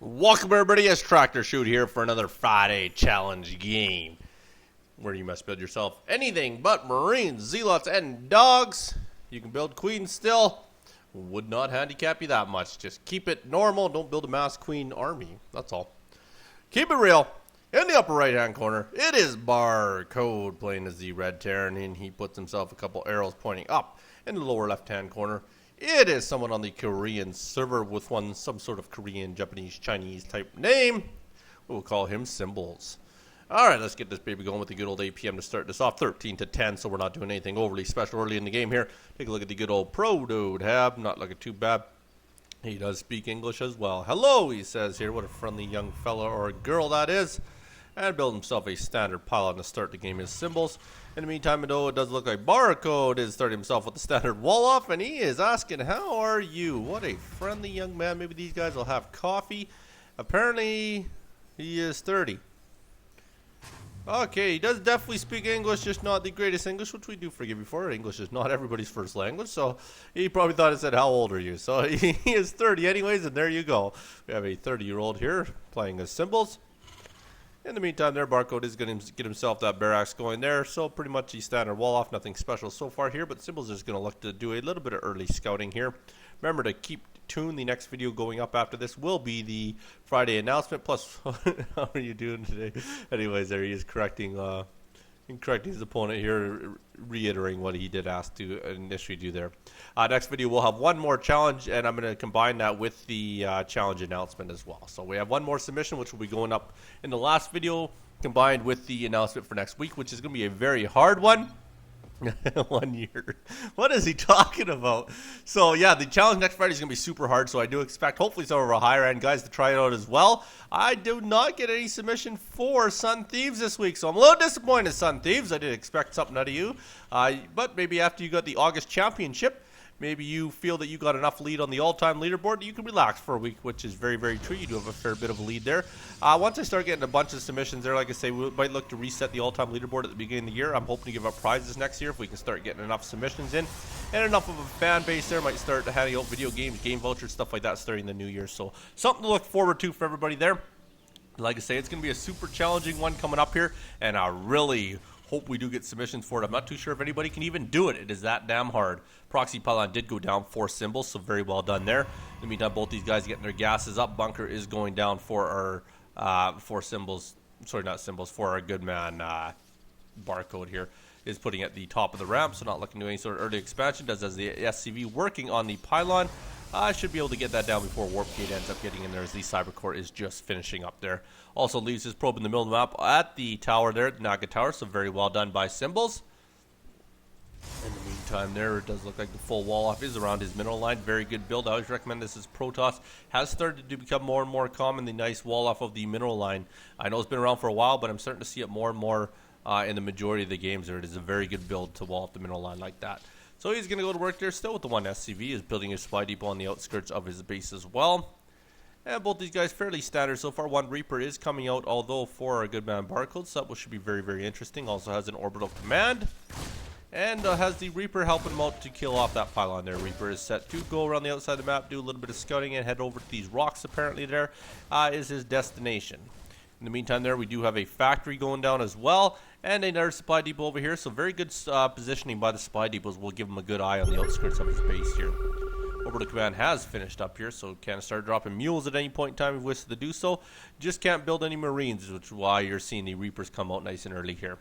Welcome everybody, it's tractorchute here for another Friday challenge game where you must build yourself anything but marines, zealots, and dogs. You can build queens still. Would not handicap you that much. Just keep it normal. Don't build a mass queen army. That's all. Keep it real. In the upper right hand corner, it is Barcode playing as the red Terran, and he puts himself a couple arrows pointing up. In the lower left hand corner, it is someone on the Korean server with some sort of Korean, Japanese, Chinese type name. We'll call him Symbols. Alright, let's get this baby going with the good old APM to start this off. 13-10, so we're not doing anything overly special early in the game here. Take a look at the good old proto tab. Not looking too bad. He does speak English as well. Hello, he says here. What a friendly young fella or girl that is. And build himself a standard pylon to start the game as Symbols. In the meantime, though, it does look like Barcode is starting himself with the standard wall off, and he is asking, how are you? What a friendly young man. Maybe these guys will have coffee. Apparently, he is 30. Okay, he does definitely speak English, just not the greatest English, which we do forgive you for. English is not everybody's first language, so he probably thought it said, how old are you? So he is 30 anyways, and there you go. We have a 30-year-old here playing as Symbols. In the meantime, there, Barcode is going to get himself that barracks going there. So pretty much the standard wall off, nothing special so far here. But Symbols is going to look to do a little bit of early scouting here. Remember to keep tuned. The next video going up after this will be the Friday announcement. Plus, how are you doing today? Anyways, there he is correcting his opponent here, reiterating what he did ask to initially do there. Next video, we'll have one more challenge, and I'm going to combine that with the challenge announcement as well. So we have one more submission, which will be going up in the last video, combined with the announcement for next week, which is going to be a very hard one. 1 year. What is he talking about? So yeah, the challenge next Friday is going to be super hard, so I do expect hopefully some of our higher end guys to try it out as well. I do not get any submission for Sun Thieves this week, so I'm a little disappointed, Sun Thieves. I did expect something out of you, but maybe after you got the August Championship, maybe you feel that you got enough lead on the all-time leaderboard that you can relax for a week, which is very, very true. You do have a fair bit of a lead there. Once I start getting a bunch of submissions there, like I say, we might look to reset the all-time leaderboard at the beginning of the year. I'm hoping to give out prizes next year if we can start getting enough submissions in. And enough of a fan base there, might start handing out video games, game vouchers, stuff like that starting the new year. So something to look forward to for everybody there. Like I say, it's going to be a super challenging one coming up here, and I really hope we do get submissions for it. I'm not too sure if anybody can even do it. It is that damn hard. Proxy Pylon did go down for Symbols, so very well done there. In the meantime, both these guys getting their gases up. Bunker is going down for our for Symbols. Sorry, not Symbols. For our good man Barcode here is putting at the top of the ramp, so not looking to any sort of early expansion. Does as the SCV working on the pylon. I should be able to get that down before Warp Gate ends up getting in there, as the Cybercore is just finishing up there. Also leaves his probe in the middle of the map at the tower there, the Naga Tower, so very well done by Symbols. In the meantime there, it does look like the full wall off is around his mineral line. Very good build. I always recommend this as Protoss. Has started to become more and more common, the nice wall off of the mineral line. I know it's been around for a while, but I'm starting to see it more and more in the majority of the games there. It is a very good build to wall off the mineral line like that. So he's going to go to work there still with the one SCV. Is building his supply depot on the outskirts of his base as well. And both these guys fairly standard so far. One Reaper is coming out, although for a good man Barcode, so that should be very, very interesting. Also has an orbital command. And has the Reaper helping him out to kill off that pylon there. Reaper is set to go around the outside of the map, do a little bit of scouting, and head over to these rocks apparently there is his destination. In the meantime there, we do have a factory going down as well, and another supply depot over here, so very good positioning by the supply depots will give him a good eye on the outskirts of his base here. Orbital command has finished up here, so can start dropping mules at any point in time if he wishes to do so. Just can't build any marines, which is why you're seeing the Reapers come out nice and early here.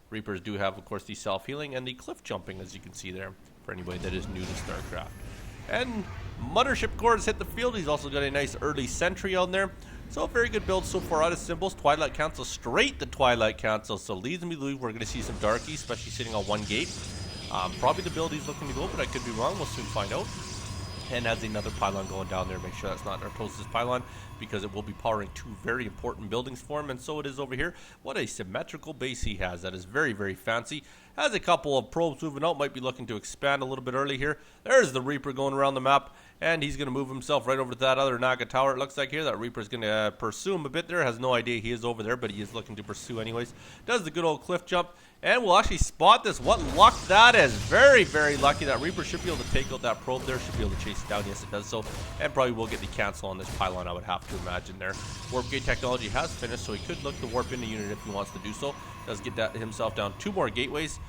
Reapers do have, of course, the self-healing and the cliff jumping, as you can see there, for anybody that is new to StarCraft. And Mothership Core has hit the field. He's also got a nice early sentry on there. So a very good build so far out of Symbols. Twilight Council straight to Twilight Council. So leads me to believe we're going to see some Darkies, especially sitting on one gate. Probably the build he's looking to go, but I could be wrong. We'll soon find out. And has another pylon going down there. Make sure that's not our closest pylon, because it will be powering two very important buildings for him, and so it is over here. What a symmetrical base he has. That is very, very fancy. Has a couple of probes moving out. Might be looking to expand a little bit early here. There's the Reaper going around the map, and he's going to move himself right over to that other Naga Tower, it looks like here. That Reaper's going to pursue him a bit there. Has no idea he is over there, but he is looking to pursue anyways. Does the good old cliff jump, And we'll actually spot this. What luck that is. Very, very lucky. That Reaper should be able to take out that probe there. Should be able to chase it down. Yes, it does so. And probably will get the cancel on this pylon, I would have to imagine there. Warp gate technology has finished, so he could look to warp in the unit if he wants to do so. Does get that himself down 2 more gateways.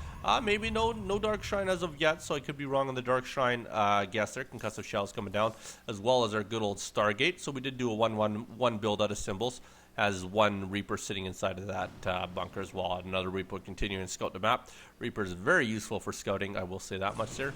Maybe no Dark Shrine as of yet, so I could be wrong on the Dark Shrine. Guess there. Concussive shells coming down, as well as our good old Stargate. So we did do a 1-1-1 build out of symbols. Has 1 Reaper sitting inside of that bunker as well. Another Reaper continuing to scout the map. Reaper is very useful for scouting, I will say that much there.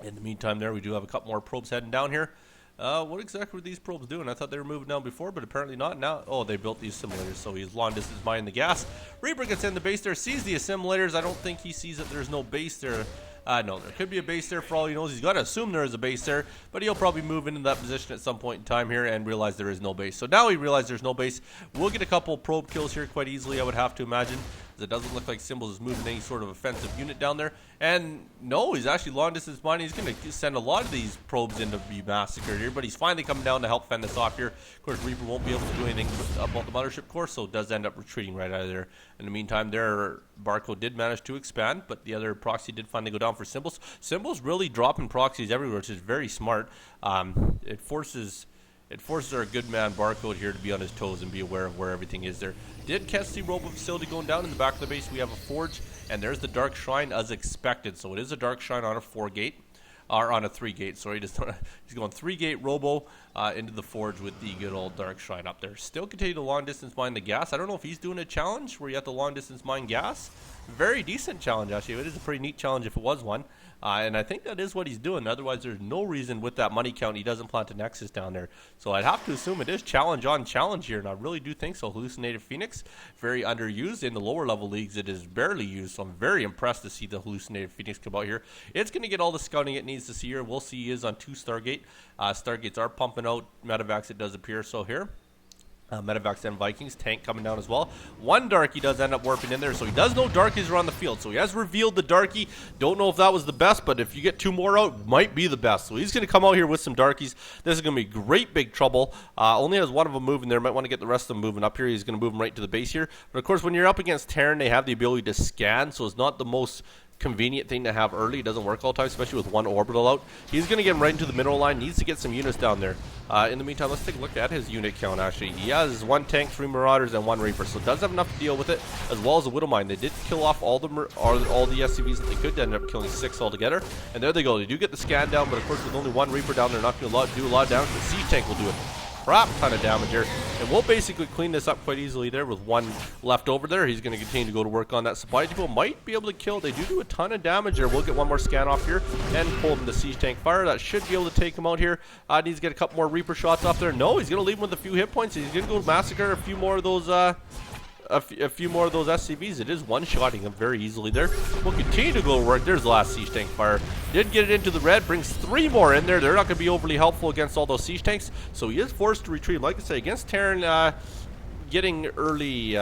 In the meantime there, we do have a couple more probes heading down here. What exactly were these probes doing? I thought they were moving down before, but apparently not. Now, oh, they built these simulators, so he's long distance mining the gas. Reaper gets in the base there, sees the assimilators. I don't think he sees that there's no base there. No, there could be a base there for all he knows. He's got to assume there is a base there, but he'll probably move into that position at some point in time here and realize there is no base. So now he realizes there's no base. We'll get a couple probe kills here quite easily, I would have to imagine. It doesn't look like Symbols is moving any sort of offensive unit down there. And no, he's actually long distance mining. He's going to send a lot of these probes in to be massacred here, but he's finally coming down to help fend this off here. Of course, Reaper won't be able to do anything about the mothership core, so does end up retreating right out of there. In the meantime, their barcode did manage to expand, but the other proxy did finally go down for Symbols. Symbols really dropping proxies everywhere, which is very smart. It forces our good man Barcode here to be on his toes and be aware of where everything is there. Did catch the robo facility going down. In the back of the base we have a forge, and there's the Dark Shrine as expected. So it is a Dark Shrine on a 4-gate, or on a 3-gate, sorry. He's going 3-gate robo into the forge with the good old Dark Shrine up there. Still continue to long distance mine the gas. I don't know if he's doing a challenge where you have to long distance mine gas. Very decent challenge, actually. It is a pretty neat challenge if it was one. And I think that is what he's doing. Otherwise, there's no reason with that money count he doesn't plant a Nexus down there. So I'd have to assume it is challenge on challenge here, and I really do think so. Hallucinated Phoenix, very underused. In the lower level leagues, it is barely used, so I'm very impressed to see the Hallucinated Phoenix come out here. It's going to get all the scouting it needs to see here. We'll see he is on 2 Stargate. Stargates are pumping out Medivacs, it does appear so here. Medivacs and Vikings, tank coming down as well. 1 Darky does end up warping in there, so he does know Darkies are on the field. So he has revealed the Darky. Don't know if that was the best, but if you get 2 more out, might be the best. So he's going to come out here with some Darkies. This is going to be great big trouble. Only has 1 of them moving there. Might want to get the rest of them moving up here. He's going to move them right to the base here. But of course, when you're up against Terran, they have the ability to scan, so it's not the most convenient thing to have early. It doesn't work all the time, especially with 1 orbital out. He's going to get him right into the mineral line. Needs to get some units down there. In the meantime, let's take a look at his unit count, actually. He has 1 tank, 3 Marauders, and 1 Reaper, so does have enough to deal with it, as well as a Widow Mine. They did kill off all the SCVs that they could. They ended up killing 6 altogether. And there they go. They do get the scan down, but of course, with only 1 Reaper down there, not going to do a lot of damage. The siege tank will do it. Crap ton of damage here, and we'll basically clean this up quite easily there with 1 left over there. He's going to continue to go to work on that supply depot. Might be able to kill. They do a ton of damage there. We'll get 1 more scan off here and pull him the siege tank fire. That should be able to take him out here. Needs to get a couple more Reaper shots off there. No, he's going to leave him with a few hit points. He's going to go massacre a few more of those a few more of those SCVs. It is one-shotting them very easily there. We'll continue to go to work. There's the last siege tank fire. Did get it into the red. Brings 3 more in there. They're not going to be overly helpful against all those siege tanks. So he is forced to retreat. Like I say, against Terran, getting early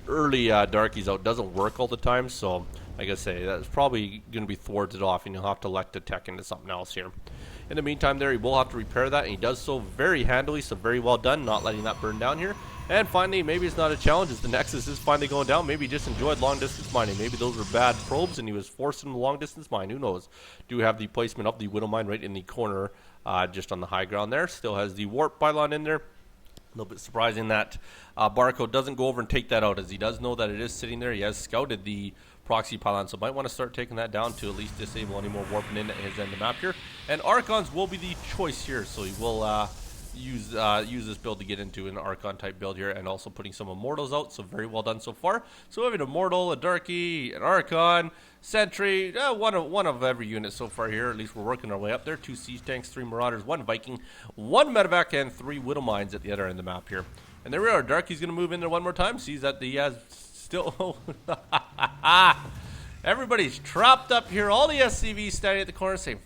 Darkies out doesn't work all the time. So, like I say, that's probably going to be thwarted off, and you'll have to elect to tech into something else here. In the meantime there, he will have to repair that, and he does so very handily, so very well done, not letting that burn down here. And finally, maybe it's not a challenge as the Nexus is finally going down. Maybe he just enjoyed long distance mining. Maybe those were bad probes and he was forced into long distance mine. Who knows? Do have the placement of the Widow Mine right in the corner, just on the high ground there. Still has the warp pylon in there. A little bit surprising that Barcode doesn't go over and take that out, as he does know that it is sitting there. He has scouted the proxy pylon, so might want to start taking that down to at least disable any more warping in at his end of the map here. And Archons will be the choice here, so he will use this build to get into an Archon type build here, and also putting some Immortals out, so very well done so far. So we have an Immortal, a Darky, an Archon, Sentry, one of every unit so far here. At least we're working our way up there. 2 Siege Tanks, 3 Marauders, 1 Viking, 1 Medevac, and 3 Widow Mines at the other end of the map here. And there we are. Darky's going to move in there 1 more time. Sees that he has still... Everybody's trapped up here. All the SCVs standing at the corner saying,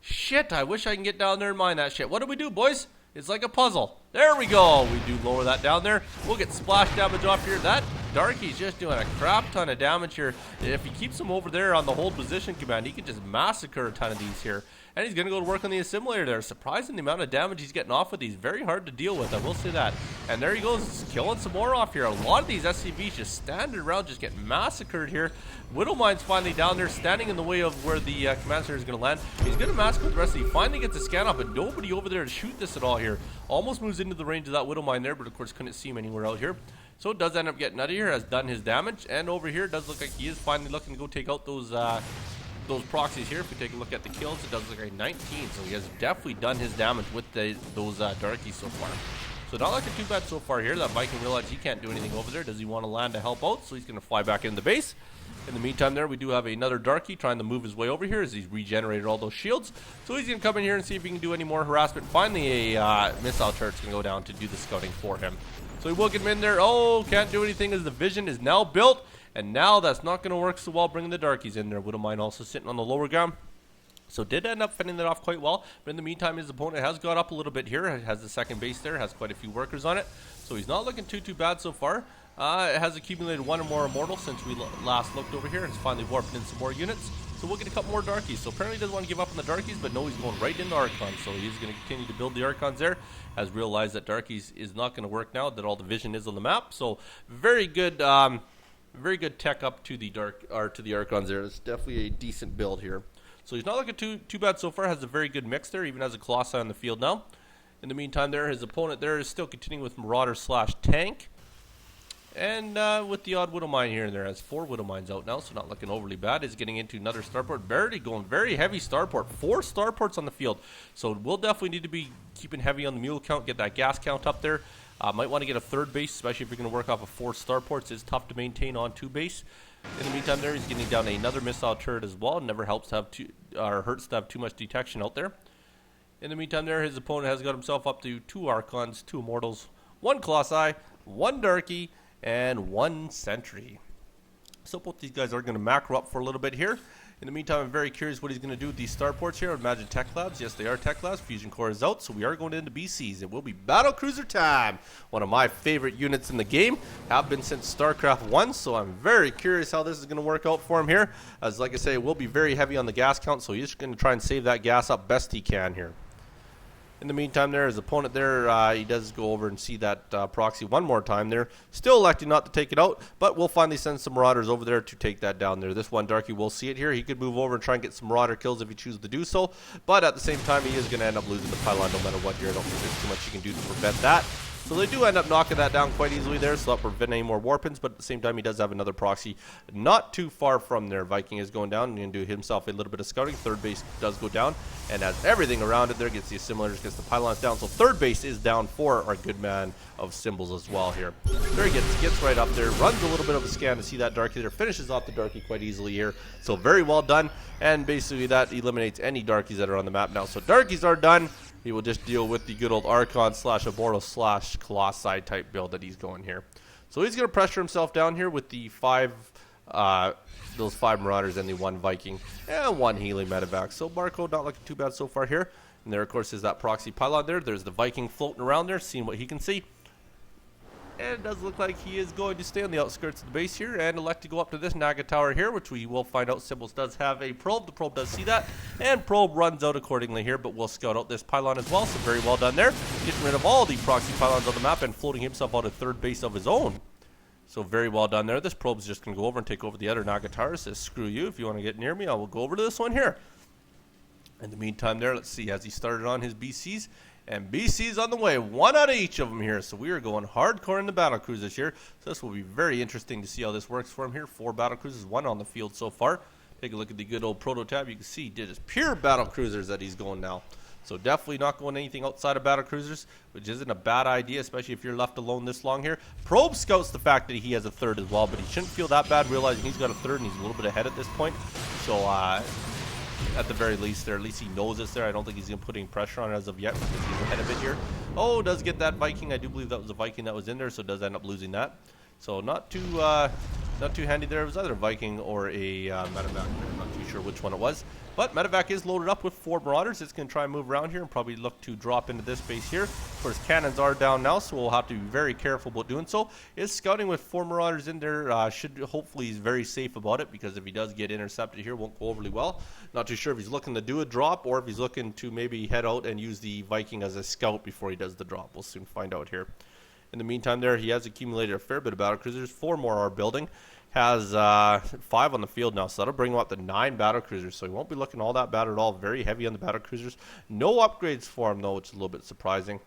shit, I wish I can get down there and mine that shit. What do we do, boys? It's like a puzzle. There we go. We do lower that down there. We'll get splash damage off here. That Darky's just doing a crap ton of damage here. If he keeps him over there on the hold position command, he can just massacre a ton of these here. And he's going to go to work on the assimilator there. Surprising the amount of damage he's getting off with these. Very hard to deal with, I will say that. And there he goes, killing some more off here. A lot of these SCVs just standing around, just getting massacred here. Widowmine's finally down there, standing in the way of where the command center is going to land. He's going to massacre the rest of them. He finally gets a scan off, but nobody over there to shoot this at all here. Almost moves into the range of that Widowmine there, but of course couldn't see him anywhere out here. So it does end up getting out of here, has done his damage. And over here, it does look like he is finally looking to go take out those proxies here. If we take a look at the kills, it does look like 19, so he has definitely done his damage with those darkies so far. So not looking too bad so far here. That Viking realized he can't do anything over there. Does he want to land to help out? So he's going to fly back into the base. In the meantime there, we do have another darkie trying to move his way over here as he's regenerated all those shields. So he's going to come in here and see if he can do any more harassment. Finally, a missile turret's going to go down to do the scouting for him. So he will get him in there. Oh, can't do anything as the vision is now built. And now that's not going to work so well bringing the darkies in there. Widowmine also sitting on the lower ground. So did end up fending that off quite well. But in the meantime, his opponent has got up a little bit here. Has the second base there. Has quite a few workers on it. So he's not looking too bad so far. It has accumulated one or more immortals since we last looked over here. And it's finally warped in some more units. So we'll get a couple more darkies. So apparently he doesn't want to give up on the darkies. But no, he's going right into Archons. So he's going to continue to build the Archons there. Has realized that darkies is not going to work now. That all the vision is on the map. So very good... very good tech up to the Archons there. It's definitely a decent build here. So he's not looking too bad so far. Has a very good mix there, even has a Colossi on the field now. In the meantime there, his opponent there is still continuing with Marauder / Tank. And with the odd Widowmine here and there. Has 4 Widowmines out now, so not looking overly bad. Is getting into another starport. Barely going very heavy starport. 4 starports on the field. So we'll definitely need to be keeping heavy on the mule count, get that gas count up there. Might want to get a third base, especially if you're going to work off of 4 starports. It's tough to maintain on 2 base. In the meantime there, he's getting down another missile turret as well. Never helps to have hurts to have too much detection out there. In the meantime there, his opponent has got himself up to 2 Archons, 2 Immortals, 1 Colossi, 1 Darkie, and 1 Sentry. So both these guys are going to macro up for a little bit here. In the meantime, I'm very curious what he's going to do with these starports here. I would imagine Tech Labs. Yes, they are Tech Labs. Fusion Core is out, so we are going into BCs. It will be Battle Cruiser time. One of my favorite units in the game. Have been since StarCraft 1, so I'm very curious how this is going to work out for him here. As like I say, it will be very heavy on the gas count, so he's going to try and save that gas up best he can here. In the meantime there, his opponent there, he does go over and see that proxy one more time there. Still electing not to take it out, but we'll finally send some Marauders over there to take that down there. This one Darkie will see it here. He could move over and try and get some Marauder kills if he chooses to do so. But at the same time, he is going to end up losing the pylon no matter what here. I don't think there's too much you can do to prevent that. So they do end up knocking that down quite easily there, so that prevent any more warpins, but at the same time he does have another proxy not too far from there. Viking is going down and going to do himself a little bit of scouting. Third base does go down, and as everything around it there gets the assimilators, gets the pylons down, so third base is down for our good man of symbols as well here. There he gets right up there, runs a little bit of a scan to see that Darkie there, finishes off the Darkie quite easily here, so very well done, and basically that eliminates any Darkies that are on the map now. So Darkies are done. He will just deal with the good old Archon / Immortal / Colossi type build that he's going here. So he's going to pressure himself down here with the those 5 Marauders and the 1 Viking and 1 Healing Medevac. So Barcode not looking too bad so far here. And there, of course, is that proxy pylon there. There's the Viking floating around there, seeing what he can see. And it does look like he is going to stay on the outskirts of the base here and elect to go up to this Naga Tower here, which we will find out Symbols does have a probe. The probe does see that, and probe runs out accordingly here, but we'll scout out this pylon as well, so very well done there. Getting rid of all the proxy pylons on the map and floating himself out of third base of his own. So very well done there. This probe is just going to go over and take over the other Naga Tower. Says, screw you, if you want to get near me, I will go over to this one here. In the meantime there, let's see, as he started on his BCs, and BC's on the way, 1 out of each of them here. So we are going hardcore in the battle cruisers here. So this will be very interesting to see how this works for him here. 4 battle cruisers, 1 on the field so far. Take a look at the good old prototype. You can see just pure battle cruisers that he's going now. So definitely not going anything outside of battle cruisers, which isn't a bad idea, especially if you're left alone this long here. Probe scouts the fact that he has a third as well, but he shouldn't feel that bad realizing he's got a third and he's a little bit ahead at this point. So at the very least there, at least he knows it's there. I don't think he's going to put any pressure on it as of yet because he's ahead of it here. Oh, does get that Viking. I do believe that was a Viking that was in there, so does end up losing that. So not too Not too handy there. It was either a Viking or a medevac. I'm not too sure which one it was. But medevac is loaded up with 4 marauders. It's going to try and move around here and probably look to drop into this base here. Of course, cannons are down now, so we'll have to be very careful about doing so. Is scouting with 4 marauders in there. Should hopefully he's very safe about it, because if he does get intercepted here, won't go overly well. Not too sure if he's looking to do a drop or if he's looking to maybe head out and use the Viking as a scout before he does the drop. We'll soon find out here. In the meantime there, he has accumulated a fair bit of battlecruisers. 4 more are building. Has 5 on the field now, so that'll bring him up to 9 battlecruisers. So he won't be looking all that bad at all. Very heavy on the battlecruisers. No upgrades for him though, which is a little bit surprising.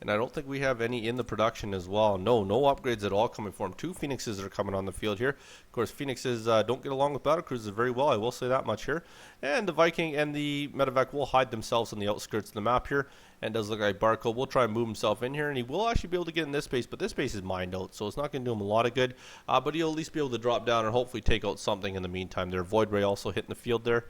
And I don't think we have any in the production as well. No upgrades at all coming for him. 2 Phoenixes are coming on the field here. Of course, Phoenixes don't get along with battlecruisers very well. I will say that much here. And the Viking and the medevac will hide themselves on the outskirts of the map here. And does look like Barco will try and move himself in here, and he will actually be able to get in this base, but this base is mined out, so it's not going to do him a lot of good. But he'll at least be able to drop down and hopefully take out something in the meantime. There, Void Ray also hitting the field there.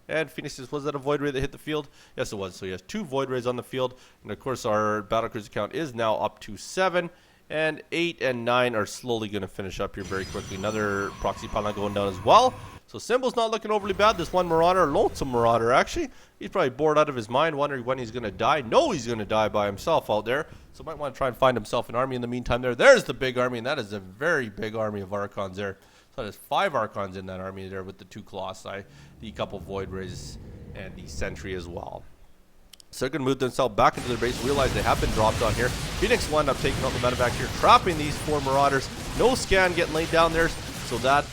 And Phoenixes, was that a Void Ray that hit the field? Yes, it was. So he has 2 Void Rays on the field, and of course our battlecruiser count is now up to 7. And 8 and 9 are slowly going to finish up here very quickly. Another proxy pylon going down as well. So Symbol's not looking overly bad. This one Marauder, lonesome Marauder actually. He's probably bored out of his mind, wondering when he's going to die. No, he's going to die by himself out there. So might want to try and find himself an army in the meantime there. There's the big army, and that is a very big army of Archons there. So there's 5 Archons in that army there with the 2 Colossi, the couple Void Rays, and the Sentry as well. So they're going to move themselves back into their base, realize they have been dropped on here. Phoenix will end up taking out the medevac here, trapping these 4 Marauders. No scan getting laid down there, so that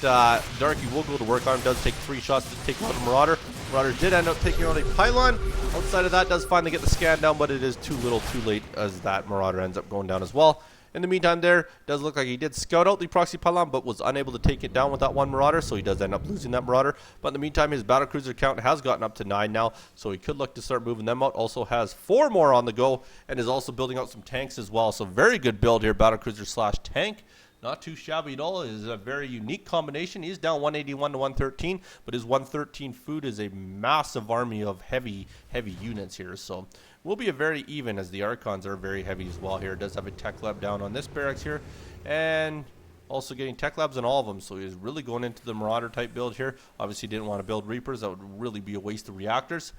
Darky will go to work on him. Does take 3 shots to take out the Marauder. Marauder did end up taking out a pylon. Outside of that, does finally get the scan down, but it is too little too late as that Marauder ends up going down as well. In the meantime there, does look like he did scout out the proxy pylon, but was unable to take it down with that 1 Marauder, so he does end up losing that Marauder. But in the meantime, his battlecruiser count has gotten up to 9 now, so he could look to start moving them out. Also has 4 more on the go, and is also building out some tanks as well. So very good build here, battlecruiser slash tank. Not too shabby at all. It is a very unique combination. He's down 181 to 113, but his 113 food is a massive army of heavy units here. So will be a very even, as the Archons are very heavy as well here. It does have a tech lab down on this barracks here, and also getting tech labs on all of them. So he's really going into the Marauder type build here. Obviously didn't want to build Reapers. That would really be a waste of reactors.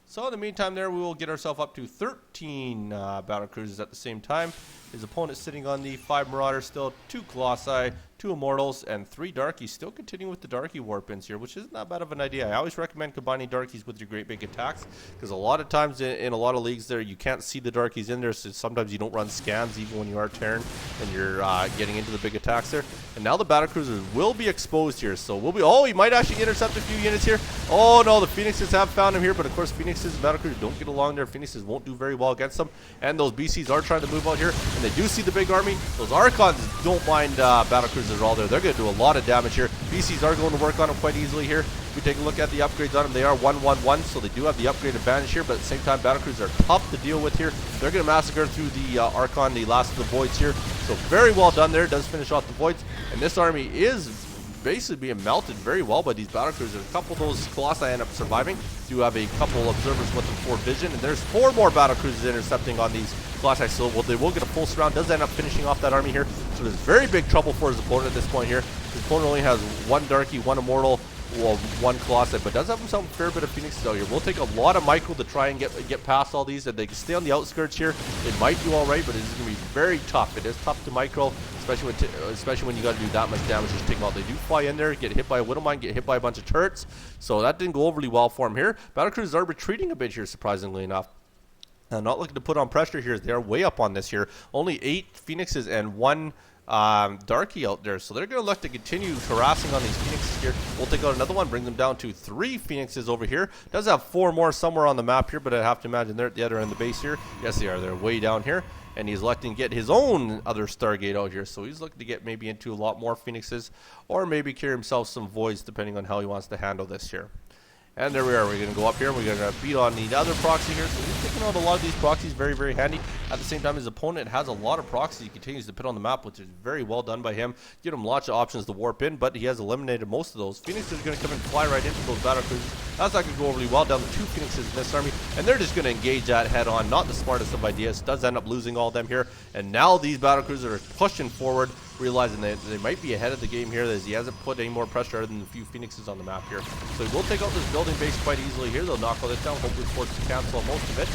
So in the meantime there, we will get ourselves up to 13 battlecruisers at the same time. His opponent sitting on the 5 Marauders still, 2 Colossi, 2 Immortals, and 3 Darkies. Still continuing with the Darkie Warpins here, which isn't that bad of an idea. I always recommend combining Darkies with your great big attacks, because a lot of times in a lot of leagues there, you can't see the Darkies in there, so sometimes you don't run scans even when you are Terran and you're getting into the big attacks there. And now the battlecruisers will be exposed here, so we'll be, oh, he might actually intercept a few units here. Oh no, the Phoenixes have found him here, but of course Phoenixes and battlecruisers don't get along there. Phoenixes won't do very well against them, and those BCs are trying to move out here, and they do see the big army. Those Archons don't mind battlecruisers at all there. They're going to do a lot of damage here. BCs are going to work on them quite easily here. If we take a look at the upgrades on them, they are 1-1-1, so they do have the upgrade advantage here, but at the same time, battlecruisers are tough to deal with here. They're going to massacre through the Archon, the last of the Voids here, so very well done there. Does finish off the Voids, and this army is basically being melted very well by these battlecruisers. A couple of those Colossi end up surviving. Do have a couple observers with them for vision, and there's 4 more battlecruisers intercepting on these Colossi, so they will get a full surround. Does end up finishing off that army here, so there's very big trouble for his opponent at this point here. His opponent only has 1 Darkie, 1 Immortal, well, 1 Colossi, but does have himself a fair bit of Phoenixes out here. We'll take a lot of micro to try and get past all these, and they can stay on the outskirts here. It might do all right, but it is going to be very tough. It is tough to micro, especially when you got to do that much damage to take them out. They do fly in there, get hit by a Widowmine, get hit by a bunch of turrets, so that didn't go overly well for him here. Battlecruisers are retreating a bit here, surprisingly enough. Not looking to put on pressure here. They are way up on this here. Only 8 Phoenixes and 1 Darkie out there, so they're going to look to continue harassing on these Phoenixes here. We'll take out another one, bring them down to 3 Phoenixes over here. Does have 4 more somewhere on the map here, but I have to imagine they're at the other end of the base here. Yes, they are. They're way down here, and he's electing to get his own other Stargate out here, so he's looking to get maybe into a lot more Phoenixes, or maybe carry himself some Voids, depending on how he wants to handle this here. And there we are. We're going to go up here. We're going to beat on the other proxy here. So he's taking out a lot of these proxies. Very, very handy. At the same time, his opponent has a lot of proxies he continues to put on the map, which is very well done by him. Give him lots of options to warp in, but he has eliminated most of those. Phoenix is going to come and fly right into those battlecruisers. That's not going to go overly well. Down to 2 Phoenixes in this army, and they're just going to engage that head on. Not the smartest of ideas. Does end up losing all of them here. And now these battlecruisers are pushing forward. realizing that they might be ahead of the game here, as he hasn't put any more pressure other than a few Phoenixes on the map here. So he will take out this building base quite easily here. They'll knock all this down, hopefully force to cancel on most of it.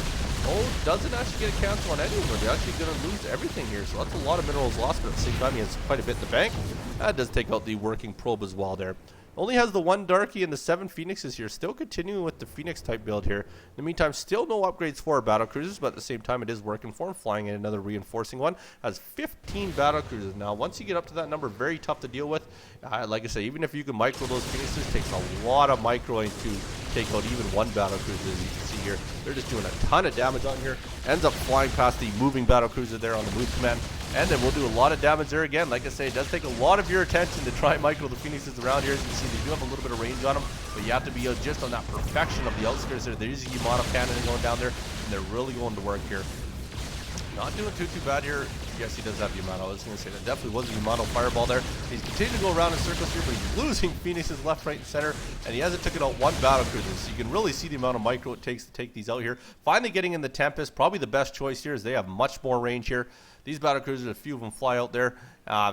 Oh, doesn't actually get a cancel on any of them. They're actually going to lose everything here. So that's a lot of minerals lost, but at the same time, he has quite a bit in the bank. That does take out the working probe as well there. Only has the 1 Darky and the 7 Phoenixes here. Still continuing with the Phoenix type build here. In the meantime, still no upgrades for battle cruisers, but at the same time, it is working for him. Flying in another reinforcing one. Has 15 battle cruisers now. Once you get up to that number, very tough to deal with. Like I said, even if you can micro those Phoenixes, it takes a lot of microing to take out even 1 battle cruiser, as you can see here. They're just doing a ton of damage on here. Ends up flying past the moving battle cruiser there on the move command. And then we'll do a lot of damage there again. Like I say, it does take a lot of your attention to try and micro the Phoenixes around here. As you can see, they do have a little bit of range on them, but you have to be just on that perfection of the outskirts there. They're using Yamato cannon going down there, and they're really going to work here. Not doing too bad here. Yes, he does have Yamato. I was going to say that definitely was a Yamato fireball there. He's continuing to go around in circles here, but he's losing Phoenixes left, right, and center, and he hasn't taken out 1 battle cruiser. So you can really see the amount of micro it takes to take these out here. Finally getting in the Tempest, probably the best choice here, as they have much more range here. These battle cruisers, a few of them fly out there,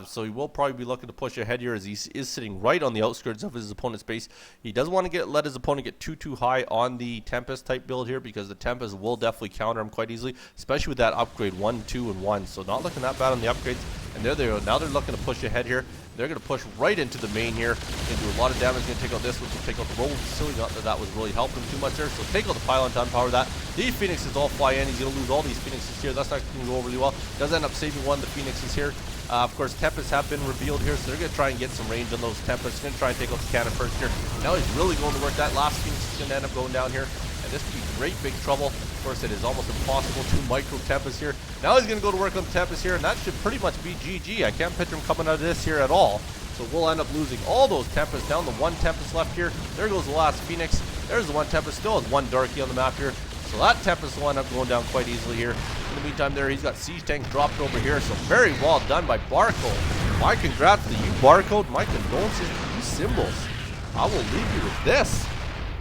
so he will probably be looking to push ahead here, as he is sitting right on the outskirts of his opponent's base. He doesn't want to let his opponent get too high on the Tempest type build here, because the Tempest will definitely counter him quite easily, especially with that upgrade 1, 2, and 1. So not looking that bad on the upgrades. And there they go. Now they're looking to push ahead here. They're going to push right into the main here. Going to do a lot of damage. Going to take out this, which will take out the rolling facility. Not that that was really helping him too much there. So take out the pylon to unpower that. These Phoenixes all fly in. He's going to lose all these Phoenixes here. That's not going to go over really well. Does end up saving 1 of the Phoenixes here. Of course, Tempests have been revealed here, so they're going to try and get some range on those Tempests. Going to try and take out the cannon first here. Now he's really going to work. That last Phoenix is going to end up going down here. And this could be great big trouble. Of course, it is almost impossible to micro Tempest here. Now he's going to go to work on the Tempest here, and that should pretty much be GG. I can't picture him coming out of this here at all. So we'll end up losing all those Tempests down. The 1 Tempest left here. There goes the last Phoenix. There's the 1 Tempest. Still has 1 Darky on the map here. So that Tempest will end up going down quite easily here. In the meantime there, he's got siege tanks dropped over here. So very well done by Barcode. My congrats to you, Barcode. My condolences to you, Symbols. I will leave you with this.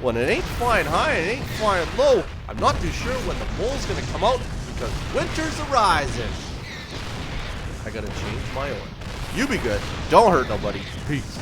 When it ain't flying high, it ain't flying low, I'm not too sure when the bull's going to come out, because winter's a-rising. I got to change my own. You be good. Don't hurt nobody. Peace.